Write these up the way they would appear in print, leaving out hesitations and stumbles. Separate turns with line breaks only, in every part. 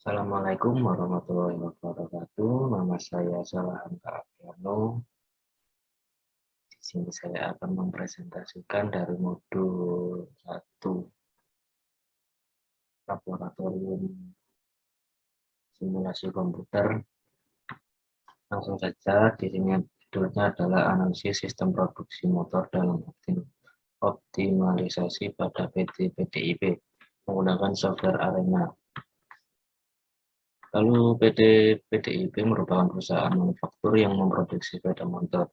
Assalamualaikum warahmatullahi wabarakatuh. Nama saya Salahan Kaapiano. Di sini saya akan mempresentasikan dari modul 1 laboratorium simulasi komputer. Langsung saja, di sini judulnya adalah analisis sistem produksi motor dalam optimalisasi pada PT PDIP menggunakan software Arena. Lalu PT PDIP merupakan perusahaan manufaktur yang memproduksi sepeda motor.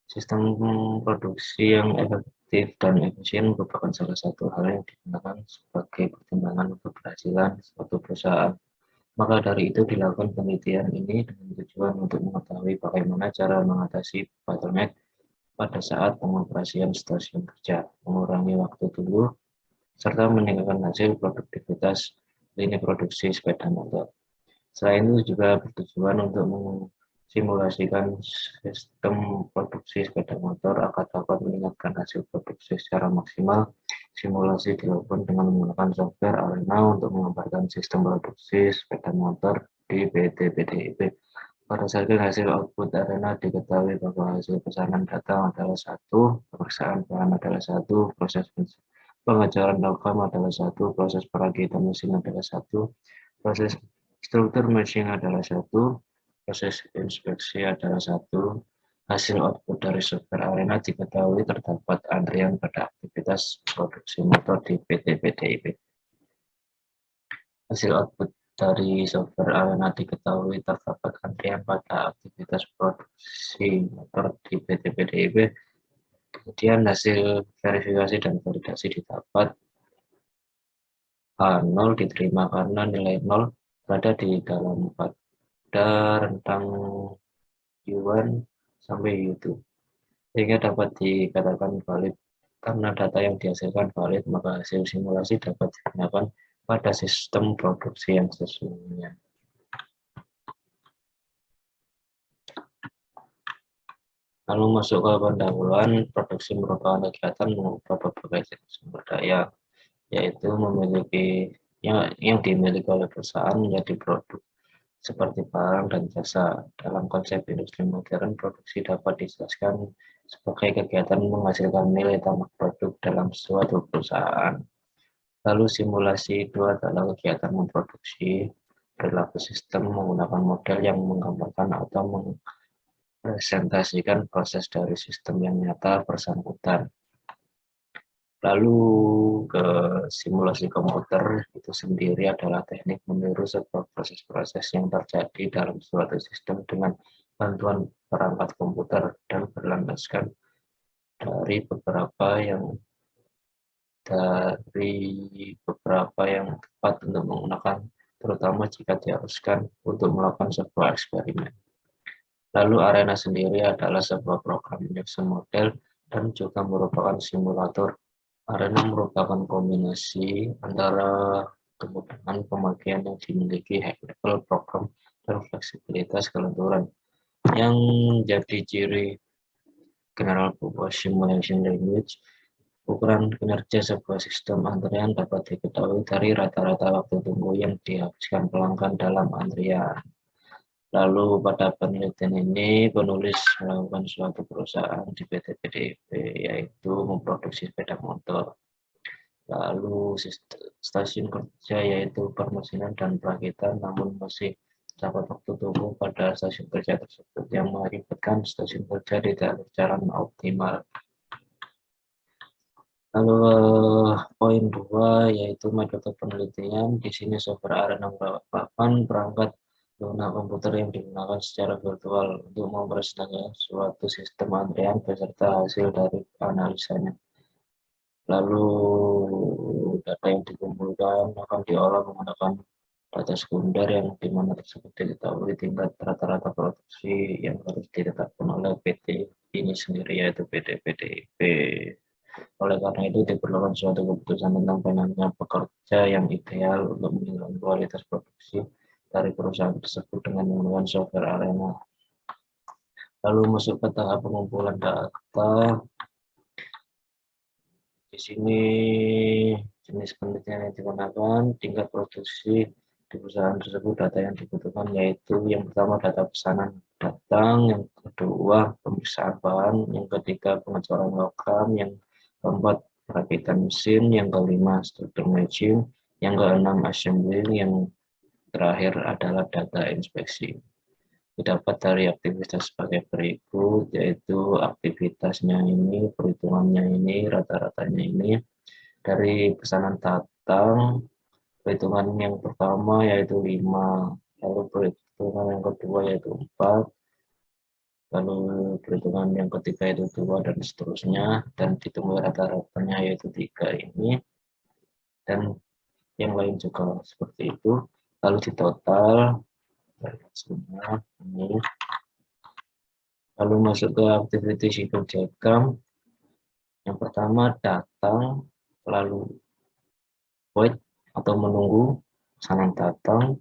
Sistem produksi yang efektif dan efisien merupakan salah satu hal yang digunakan sebagai pertimbangan untuk keberhasilan suatu perusahaan. Maka dari itu dilakukan penelitian ini dengan tujuan untuk mengetahui bagaimana cara mengatasi bottleneck pada saat pengoperasian stasiun kerja, mengurangi waktu tunggu, serta meningkatkan hasil produktivitas lini produksi sepeda motor. Selain itu juga bertujuan untuk simulasikan sistem produksi sepeda motor agar dapat meningkatkan hasil produksi secara maksimal. Simulasi dilakukan dengan menggunakan software Arena untuk menggambarkan sistem produksi sepeda motor di PT PDIP. Pada saat hasil output Arena diketahui bahwa hasil pesanan data adalah satu, pemeriksaan bahan adalah satu, proses pengejaran logam adalah satu, proses perakitan mesin adalah satu, proses struktur mesin adalah satu, proses inspeksi adalah satu, hasil output dari software Arena diketahui terdapat antrian pada aktivitas produksi motor di PT PDIP. Hasil output dari software Arena diketahui terdapat antrian pada aktivitas produksi motor di PT PDIP. Kemudian hasil verifikasi dan validasi didapat. H0 diterima karena nilai 0 berada di dalam pada rentang U1 sampai U2, sehingga dapat dikatakan valid. Karena data yang dihasilkan valid, maka hasil simulasi dapat digunakan pada sistem produksi yang sesungguhnya. Lalu masuk ke pendahuluan, produksi merupakan kegiatan mengubah berbagai jenis sumber daya, yaitu memiliki yang dimiliki oleh perusahaan menjadi produk seperti barang dan jasa. Dalam konsep industri modern, produksi dapat dijelaskan sebagai kegiatan menghasilkan nilai tambah produk dalam suatu perusahaan. Lalu simulasi itu adalah kegiatan memproduksi perilaku sistem menggunakan model yang menggambarkan atau mempresentasikan proses dari sistem yang nyata bersangkutan. Lalu ke simulasi komputer itu sendiri adalah teknik meniru sebuah proses-proses yang terjadi dalam suatu sistem dengan bantuan perangkat komputer dan berlandaskan dari beberapa yang tepat untuk menggunakan, terutama jika diharuskan untuk melakukan sebuah eksperimen. Lalu Arena sendiri adalah sebuah program injection model dan juga merupakan simulator. Arena merupakan kombinasi antara kemudahan pemakaian yang dimiliki high-level program dan fleksibilitas kelenturan yang jadi ciri General Purpose Simulation Language. Ukuran kinerja sebuah sistem antrian dapat diketahui dari rata-rata waktu tunggu yang dihabiskan pelanggan dalam antrian. Lalu pada penelitian ini penulis melakukan suatu perusahaan di PT PDIP, yaitu memproduksi sepeda motor. Lalu stasiun kerja yaitu permesinan dan perakitan, namun masih dapat waktu tunggu pada stasiun kerja tersebut yang mengakibatkan stasiun kerja tidak berjalan optimal. Lalu poin 2 yaitu metode penelitian. Di sini software Arena merupakan perangkat lunak komputer yang digunakan secara virtual untuk mempresentasikan suatu sistem antrian beserta hasil dari analisanya. Lalu data yang dikumpulkan akan diolah menggunakan data sekunder yang dimana tersebut diketahui tingkat rata-rata produksi yang harus ditetapkan oleh PT ini sendiri, yaitu PT PDIP. Oleh karena itu diperlukan suatu keputusan tentang penanganan pekerja yang ideal untuk meningkatkan kualitas produksi dari perusahaan tersebut dengan menggunakan software Arena. Lalu masuk ke tahap pengumpulan data. Di sini jenis penelitian yang digunakan, tingkat produksi Di perusahaan tersebut data yang dibutuhkan yaitu yang pertama data pesanan datang, yang kedua pemeriksaan bahan, yang ketiga pengecoran logam, yang keempat perakitan mesin, yang kelima struktur matching, yang keenam assembling, yang terakhir adalah data inspeksi. Didapat dari aktivitas sebagai berikut, yaitu aktivitasnya ini, perhitungannya ini, rata-ratanya ini. Dari pesanan datang, perhitungan yang pertama yaitu 5, lalu perhitungan yang kedua yaitu 4, lalu perhitungan yang ketiga yaitu 2, dan seterusnya, dan ditunggu rata-ratanya yaitu 3 ini, dan yang lain juga seperti itu. Lalu di total semua ini, lalu masuk ke activity shipping diagram. Yang pertama datang, lalu wait atau menunggu pesanan datang,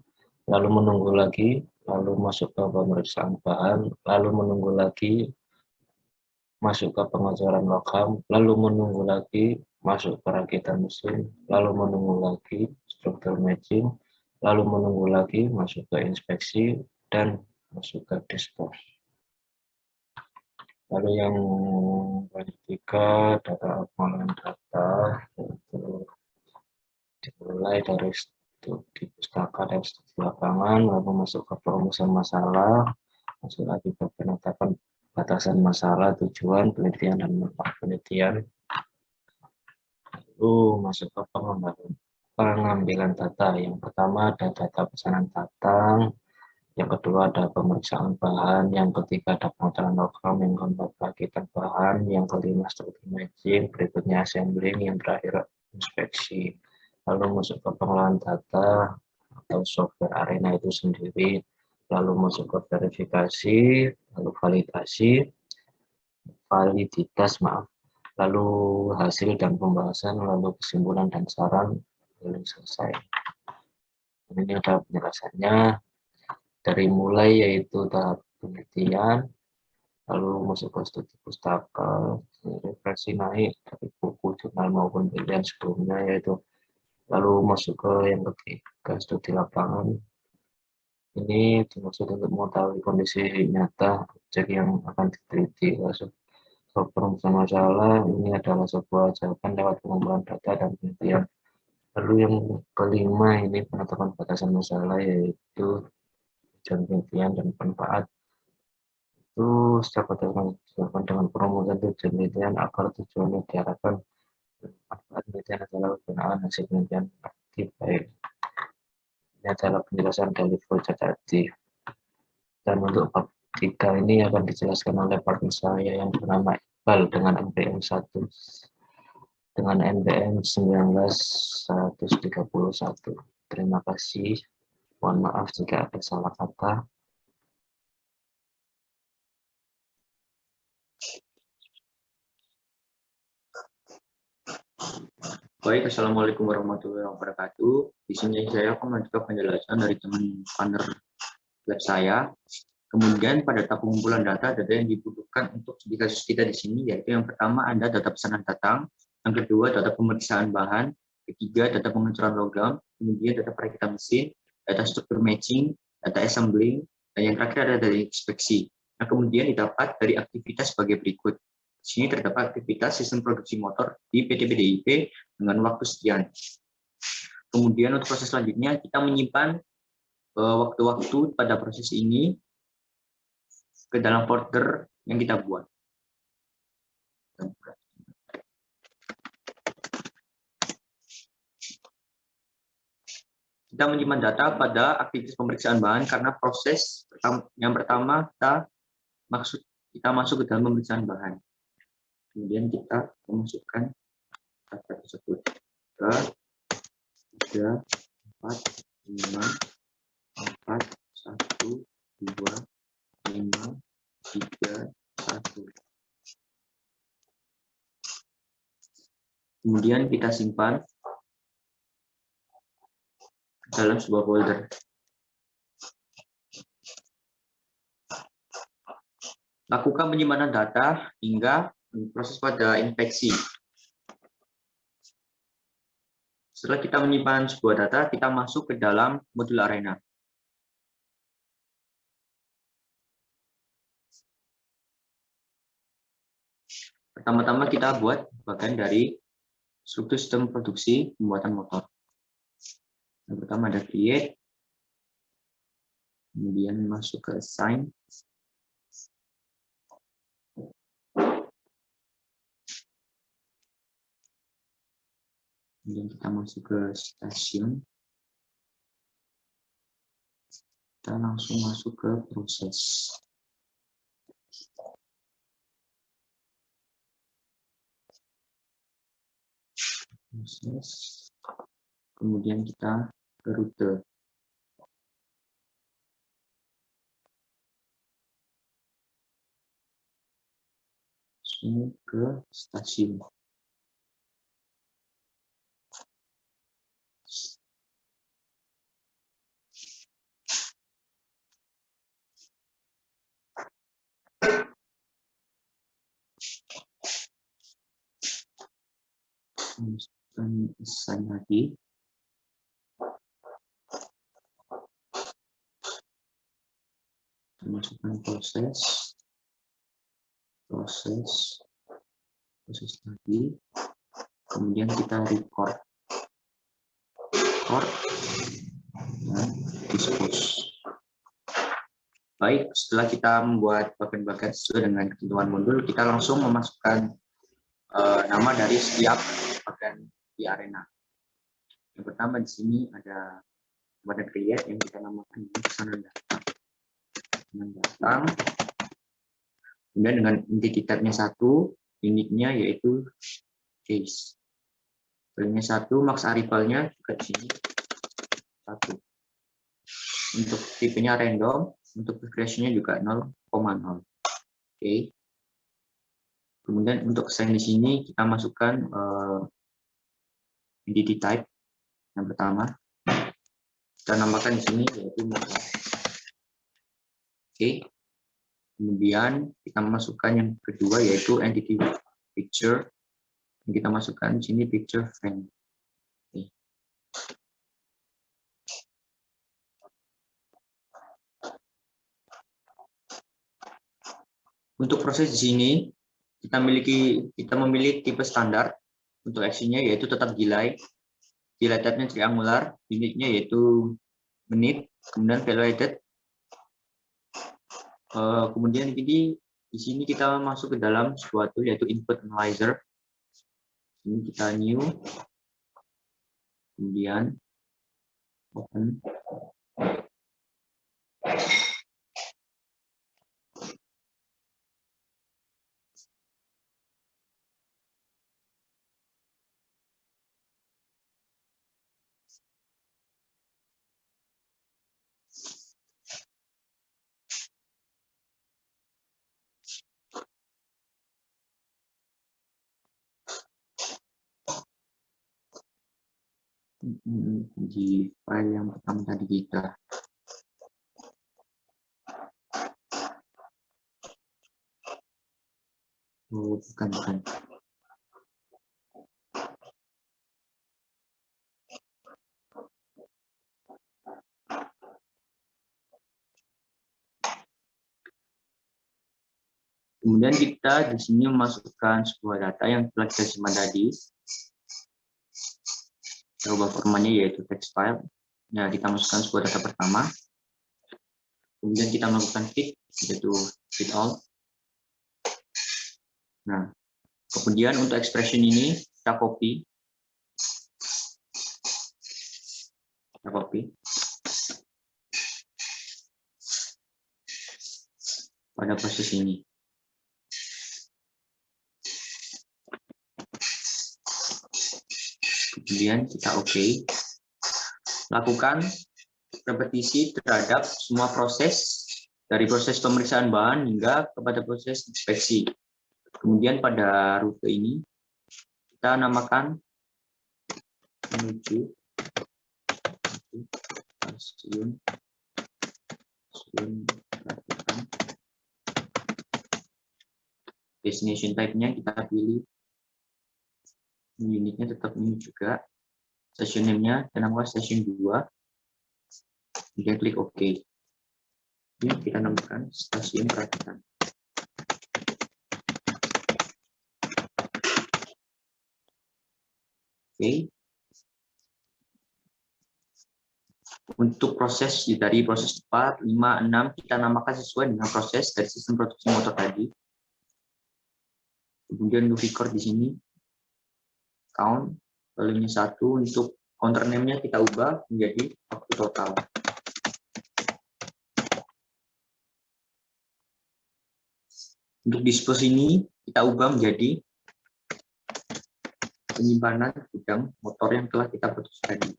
lalu menunggu lagi, lalu masuk ke pemeriksaan bahan, lalu menunggu lagi, masuk ke pengecoran logam, lalu menunggu lagi, masuk perakitan mesin, lalu menunggu lagi, struktur matching, lalu menunggu lagi, masuk ke inspeksi, dan masuk ke dispose. Lalu yang ketiga, data pengolahan data, itu dimulai dari studi pustaka dan studi lapangan, lalu masuk ke perumusan masalah, masuk lagi ke penetapan batasan masalah, tujuan, penelitian, dan manfaat penelitian, lalu masuk ke pengambilan data. Yang pertama ada data pesanan datang, yang kedua ada pemeriksaan bahan, yang ketiga ada pengecoran logam, yang keempat perakitan bahan, yang kelima struktur matching, berikutnya assembling, yang terakhir inspeksi. Lalu masuk ke pengolahan data atau software arena itu sendiri, lalu masuk ke verifikasi, lalu validasi, validitas lalu hasil dan pembahasan, lalu kesimpulan dan saran, lalu selesai. Ini ada penjelasannya dari mulai yaitu tahap penelitian, lalu masuk ke studi pustaka, referensi naik dari buku, jurnal maupun penelitian sebelumnya, yaitu lalu masuk ke yang ketiga studi lapangan. Ini dimaksud untuk mengetahui kondisi nyata objek yang akan diteliti. Perumusan masalah ini adalah sebuah jawaban lewat pengumpulan data dan penelitian. Lalu yang kelima ini penetapan batasan masalah, yaitu tujuan penelitian dan manfaat. Itu secara dilakukan dengan perumusan tujuan penelitian agar tujuannya diharapkan manfaat penelitian adalah penggunaan hasil penelitian aktif baik. Ini adalah penjelasan dari flowchart tadi. Dan untuk bab 3 ini akan dijelaskan oleh partner saya yang bernama Iqbal dengan NPM 1 dengan NPM 19131. Terima kasih. Mohon maaf jika ada salah kata.
Baik, Assalamualaikum warahmatullahi wabarakatuh. Di sini saya akan melanjutkan penjelasan dari teman partner lab saya. Kemudian pada tahap pengumpulan data yang dibutuhkan untuk studi kasus kita di sini, yaitu yang pertama ada data pesanan datang, yang kedua data pemeriksaan bahan, ketiga data pengecoran logam, kemudian data perakitan mesin, data struktur matching, data assembling, dan yang terakhir ada dari inspeksi. Nah, kemudian didapat dari aktivitas sebagai berikut. Di sini terdapat aktivitas sistem produksi motor di PT PDIP dengan waktu sekian. Kemudian untuk proses selanjutnya kita menyimpan waktu-waktu pada proses ini ke dalam folder yang kita buat. Kita menyimpan data pada aktivitas pemeriksaan bahan karena proses yang pertama kita masuk ke dalam pemeriksaan bahan. Kemudian kita memasukkan data tersebut. 3, 4, 5, 4, 1, 2, 5, 3, 1. Kemudian kita simpan dalam sebuah folder. Lakukan penyimpanan data hingga proses pada inspeksi. Setelah kita menyimpan sebuah data, kita masuk ke dalam modul Arena. Pertama-tama kita buat bagian dari struktur sistem produksi pembuatan motor. Yang pertama ada create, kemudian masuk ke assign, kemudian kita masuk ke stasiun, kita langsung masuk ke proses. Kemudian kita ke rute. Langsung ke stasiun. Masukkan assign lagi. Masukkan proses lagi, kemudian kita record dan dispose. Baik, setelah kita membuat bagian-bagian sesuai dengan ketentuan modul, kita langsung memasukkan nama dari setiap bagian di Arena. Yang pertama di sini ada bagian create yang kita namakan pesanan datang. Kemudian dengan entity type-nya 1, unitnya yaitu case. Filenya 1, max arrival-nya juga di sini 1. Untuk tipenya random, untuk discretion-nya juga 0,0. Oke. Kemudian untuk assign di sini kita masukkan entity type yang pertama. Kita namakan di sini yaitu motor. Oke. Kemudian kita masukkan yang kedua yaitu entity picture. Kita masukkan di sini picture frame. Oke. Untuk proses di sini kita memilih tipe standar untuk aksinya yaitu tetap delay. Delay type-nya triangular, unitnya yaitu menit, kemudian valuated. Kemudian di sini kita masuk ke dalam sebuah tool yaitu input analyzer. Ini kita new, kemudian open. Di file yang pertama tadi kita bukan. Kemudian kita di sini memasukkan sebuah data yang telah kita simpan tadi. Kita ubah formatnya yaitu text file. Nah, kita masukkan sebuah data pertama. Kemudian kita melakukan fit, yaitu fit all. Nah, kemudian untuk expression ini kita copy. Pada proses ini. Kemudian kita OK. Lakukan repetisi terhadap semua proses, dari proses pemeriksaan bahan hingga kepada proses inspeksi. Kemudian pada rute ini, kita namakan menuju stasiun lakukan. Destination type-nya kita pilih. Unitnya tetap ini juga. session name-nya, kita namakan session 2. Kemudian klik OK. Ini kita namakan stasiun perakitan. Oke. Untuk proses dari proses 4, 5, 6 kita namakan sesuai dengan proses dari sistem produksi motor tadi. Kemudian untuk record di sini count value-nya 1, untuk counter name-nya kita ubah menjadi waktu total. Untuk dispose ini kita ubah menjadi penyimpanan gudang motor yang telah kita produksi tadi.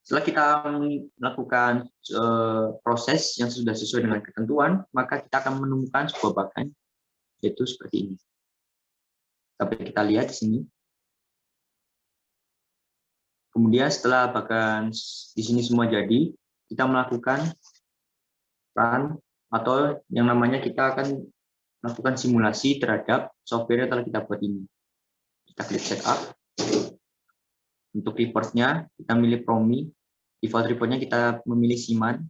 Setelah kita melakukan proses yang sudah sesuai dengan ketentuan, maka kita akan menemukan sebuah bagan, yaitu seperti ini. Tapi kita lihat di sini. Kemudian setelah bagan di sini semua jadi, kita melakukan run atau yang namanya kita akan melakukan simulasi terhadap software yang telah kita buat ini. Kita klik setup. Untuk reportnya kita milih Promi. Default reportnya kita memilih Siman.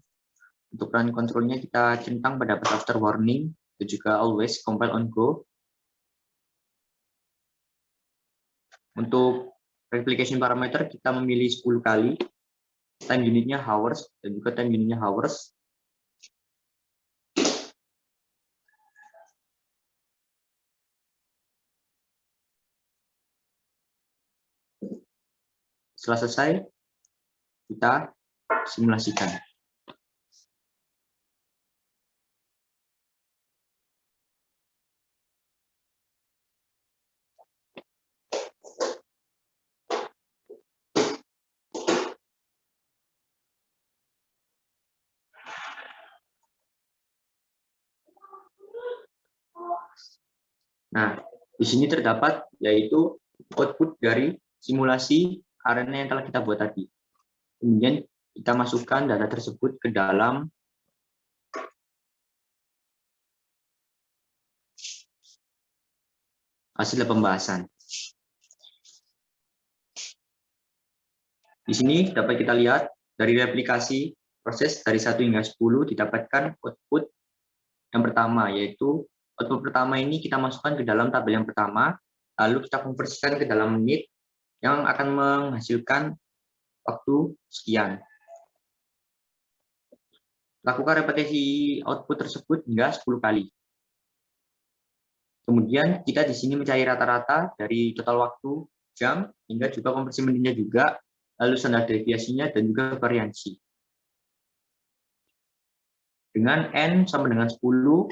Untuk run controlnya kita centang pada pass after warning, dan juga always compile on go. Untuk replication parameter kita memilih 10 kali. Time unitnya hours dan juga time unitnya hours. Setelah selesai, kita simulasikan. Nah, di sini terdapat yaitu output dari simulasi arena yang telah kita buat tadi. Kemudian kita masukkan data tersebut ke dalam hasil pembahasan. Di sini dapat kita lihat dari replikasi proses dari 1 hingga 10 didapatkan output yang pertama, yaitu output pertama ini kita masukkan ke dalam tabel yang pertama, lalu kita konversikan ke dalam menit yang akan menghasilkan waktu sekian. Lakukan repetisi output tersebut hingga 10 kali. Kemudian kita di sini mencari rata-rata dari total waktu jam hingga juga konversi menitnya juga, lalu standar deviasinya dan juga variansi. Dengan N sama dengan 10,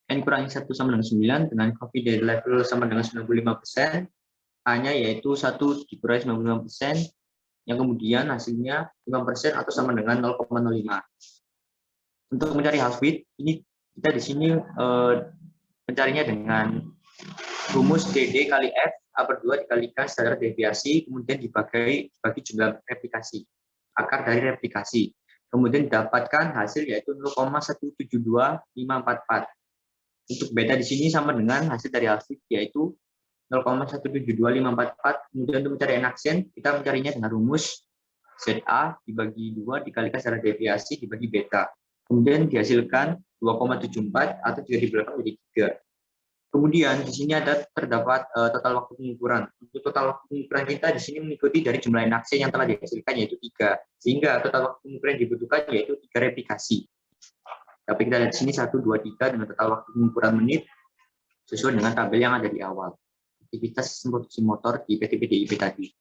N kurangi 1 sama dengan 9, dengan confidence level sama dengan 95%, hanya yaitu 1 dikurangi 95%, yang kemudian hasilnya 5% atau sama dengan 0,05. Untuk mencari half width, ini kita di sini mencarinya dengan rumus DD kali F A/2 dikalikan standar deviasi, kemudian dibagi jumlah replikasi, akar dari replikasi. Kemudian didapatkan hasil yaitu 0,172544. Untuk beta di sini sama dengan hasil dari half width yaitu 0,172544. Kemudian untuk mencari n-aksen, kita mencarinya dengan rumus ZA dibagi 2 dikalikan standar deviasi dibagi beta. Kemudian dihasilkan 2,74 atau jika dibelakang menjadi 3. Kemudian di sini terdapat total waktu pengukuran. Untuk total waktu pengukuran kita di sini mengikuti dari jumlah n-aksen yang telah dihasilkan yaitu 3. Sehingga total waktu pengukuran yang dibutuhkan yaitu 3 replikasi. Tapi kita lihat di sini 1, 2, 3 dengan total waktu pengukuran menit sesuai dengan tabel yang ada di awal. Aktivitas sistem produksi motor di PT PDIP tadi.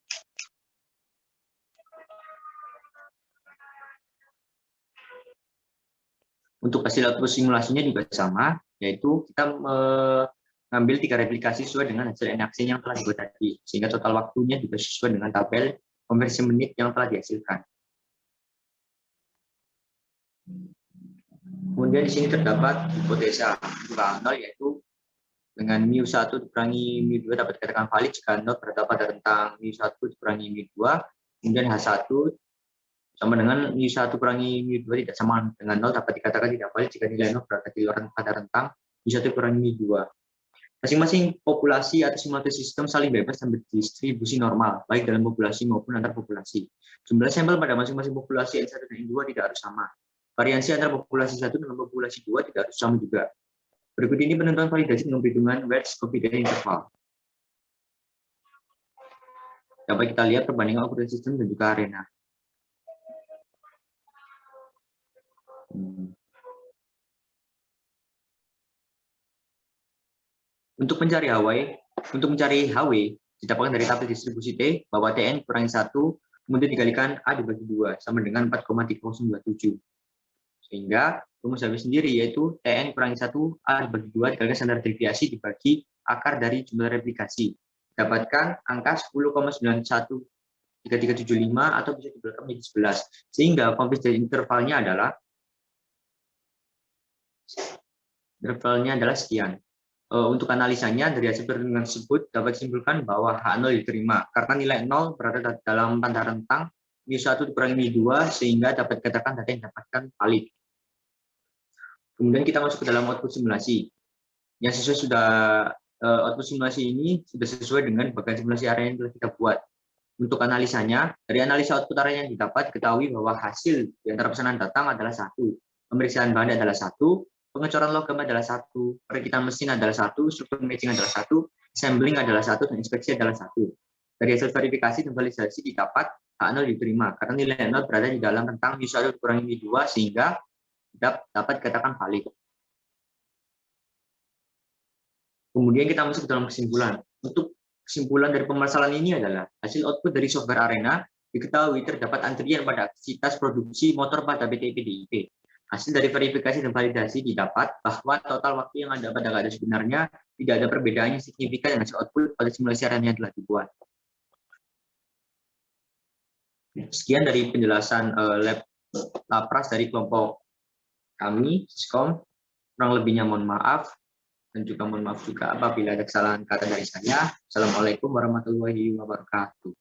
Untuk hasil output simulasinya juga sama, yaitu kita mengambil 3 replikasi sesuai dengan hasil n-aksen yang telah dibuat tadi, sehingga total waktunya juga sesuai dengan tabel konversi menit yang telah dihasilkan. Kemudian di sini terdapat hipotesa nol, yaitu dengan mu1 dikurangi mu2 dapat dikatakan valid jika nol terdapat pada rentang mu1 dikurangi mu2, kemudian H1 sama dengan mu1 kurangi mu2 tidak sama dengan 0 dapat dikatakan tidak valid jika nilai 0 berada di luar pada rentang mu1 kurangi mu2. Masing-masing populasi atau simulator sistem saling bebas dan berdistribusi normal, baik dalam populasi maupun antar populasi. Jumlah sampel pada masing-masing populasi N1 dan N2 tidak harus sama. Variansi antara populasi 1 dengan populasi 2 tidak harus sama juga. Berikut ini penentuan validasi dengan perhitungan Wedge confidence interval. Dapat kita lihat perbandingan operating system dan juga arena. Untuk mencari HW, didapatkan dari tabel distribusi T bahwa Tn kurangi 1, kemudian dikalikan A dibagi 2, sama dengan 4,3027. Sehingga rumus HW sendiri yaitu Tn kurangi 1, A dibagi 2, dikalikan standar deviasi dibagi akar dari jumlah replikasi. Dapatkan angka 10,913375 atau bisa diberikan menjadi 11. Sehingga confidence intervalnya adalah sekian. Untuk analisanya, dari hasil perhitungan tersebut dapat disimpulkan bahwa H0 diterima karena nilai 0 berada dalam tanda rentang mu1 dikurangi mu2 sehingga dapat dikatakan data yang didapatkan valid. Kemudian kita masuk ke dalam output simulasi. Yang output simulasi ini sudah sesuai dengan bagian simulasi area yang telah kita buat. Untuk analisanya, dari analisa output area yang didapat diketahui bahwa hasil di antara pesanan datang adalah 1, pemeriksaan bahan adalah 1, pengecoran logam adalah 1, perakitan mesin adalah 1, struktur matching adalah 1, assembling adalah 1, dan inspeksi adalah 1. Dari hasil verifikasi dan validasi didapat H0 diterima karena nilai 0 berada di dalam rentang mu1 dikurangi mu2 sehingga dapat dikatakan valid. Kemudian kita masuk ke dalam kesimpulan. Untuk kesimpulan dari permasalahan ini adalah hasil output dari software arena diketahui terdapat antrian pada aktivitas produksi motor pada PT PDIP. Hasil dari verifikasi dan validasi didapat bahwa total waktu yang ada pada keadaan sebenarnya tidak ada perbedaan yang signifikan dengan hasil output pada simulasi arena yang telah dibuat. Sekian dari penjelasan lab Lapras dari kelompok kami, Siskom. Kurang lebihnya mohon maaf, dan juga mohon maaf juga apabila ada kesalahan kata dari saya. Assalamualaikum warahmatullahi wabarakatuh.